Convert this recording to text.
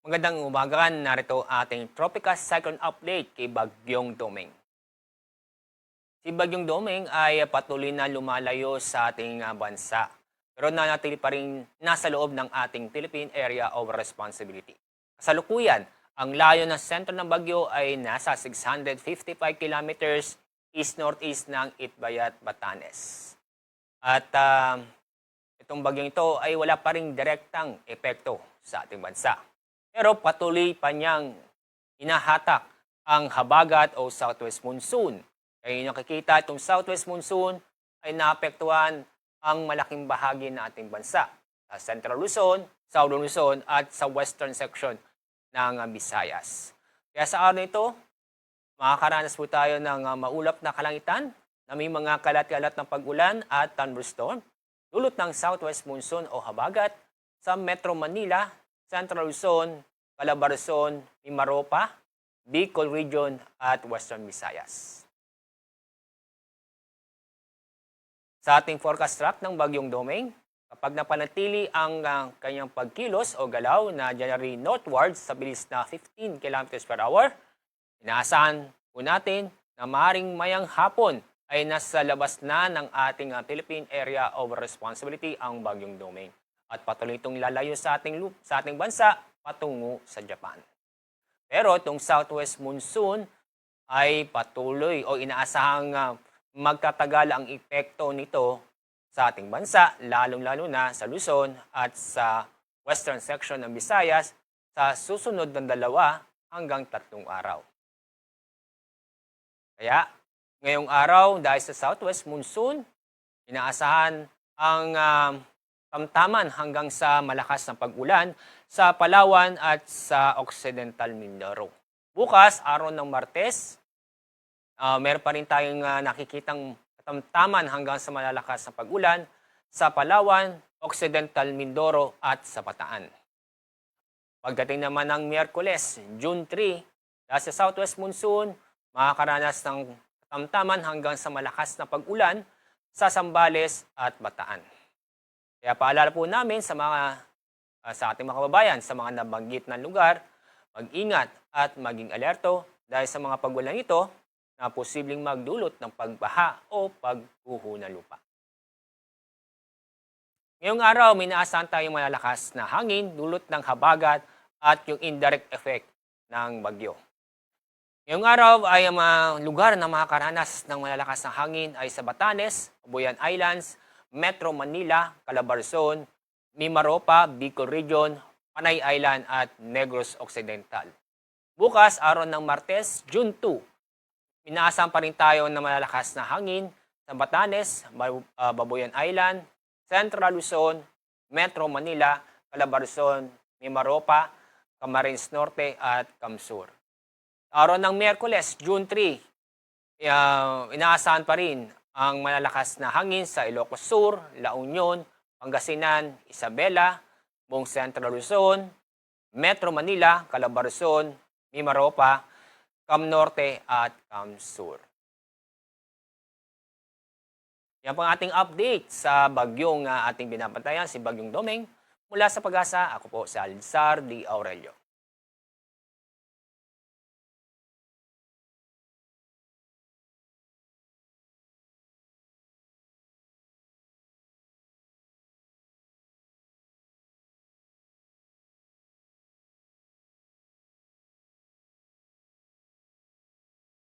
Magandang umaga, narito ating Tropical Cyclone Update kay Bagyong Doming. Si Bagyong Doming ay patuloy na lumalayo sa ating bansa, pero nanatili pa rin nasa loob ng ating Philippine Area of Responsibility. Kasalukuyan, ang layo ng sentro ng bagyo ay nasa 655 kilometers east-northeast ng Itbayat, Batanes. At itong bagyong ito ay wala pa ring direktang epekto sa ating bansa. Pero patuloy pa niyang hinahatak ang habagat o southwest monsoon. Kaya nakikita itong southwest monsoon ay naapektuhan ang malaking bahagi ng ating bansa. Sa Central Luzon, Southern Luzon at sa western section ng Visayas. Kaya sa araw nito, makakaranas po tayo ng maulap na kalangitan na may mga kalat-kalat ng pag-ulan at thunderstorm. Dulot ng southwest monsoon o habagat sa Metro Manila, Central Luzon, Calabarzon, Mimaropa, Bicol Region at Western Visayas. Sa ating forecast track ng Bagyong Doming, kapag napanatili ang kanyang pagkilos o galaw na generally northwards sa bilis na 15 km per hour, inaasahan po natin na maaaring mayang hapon ay nasa labas na ng ating Philippine Area of Responsibility ang Bagyong Doming. At patuloy itong lalayo sa ating bansa patungo sa Japan. Pero itong southwest monsoon ay patuloy o inaasahang magtatagal ang epekto nito sa ating bansa, lalong-lalo na sa Luzon at sa western section ng Visayas sa susunod ng 2 hanggang 3 araw. Kaya, ngayong araw dahil sa southwest monsoon, inaasahan ang tamtaman hanggang sa malakas na pag-ulan sa Palawan at sa Occidental Mindoro. Bukas, araw ng Martes, meron pa rin tayong nakikitang tamtaman hanggang sa malalakas na pag-ulan sa Palawan, Occidental Mindoro at sa Bataan. Pagdating naman ng Miyerkules, June 3, dahil sa southwest monsoon, makakaranas ng tamtaman hanggang sa malakas na pag-ulan sa Zambales at Bataan. Kaya paalala po namin sa ating mga kababayan sa mga nabanggit na lugar, mag-ingat at maging alerto dahil sa mga pag-ulan ito na posibleng magdulot ng pagbaha o pagguho ng lupa. Ngayong araw, may inaasahan tayong malalakas na hangin, dulot ng habagat at yung indirect effect ng bagyo. Ngayong araw ay ang mga lugar na makakaranas ng malalakas na hangin ay sa Batanes, Buyan Islands, Metro Manila, Calabarzon, Mimaropa, Bicol Region, Panay Island at Negros Occidental. Bukas, araw ng Martes, June 2, inaasahan pa rin tayo ng malalakas na hangin sa Batanes, Babuyan Island, Central Luzon, Metro Manila, Calabarzon, Mimaropa, Camarines Norte at Camsur. Araw ng Miyerkules, June 3, inaasahan pa rin ang malalakas na hangin sa Ilocos Sur, La Union, Pangasinan, Isabela, buong Central Luzon, Metro Manila, Calabarzon, Mimaropa, Cam Norte at Cam Sur. Yan po ang ating update sa bagyong ating binabantayan, si Bagyong Doming. Mula sa Pag-asa, ako po si Alizar D. Aurelio.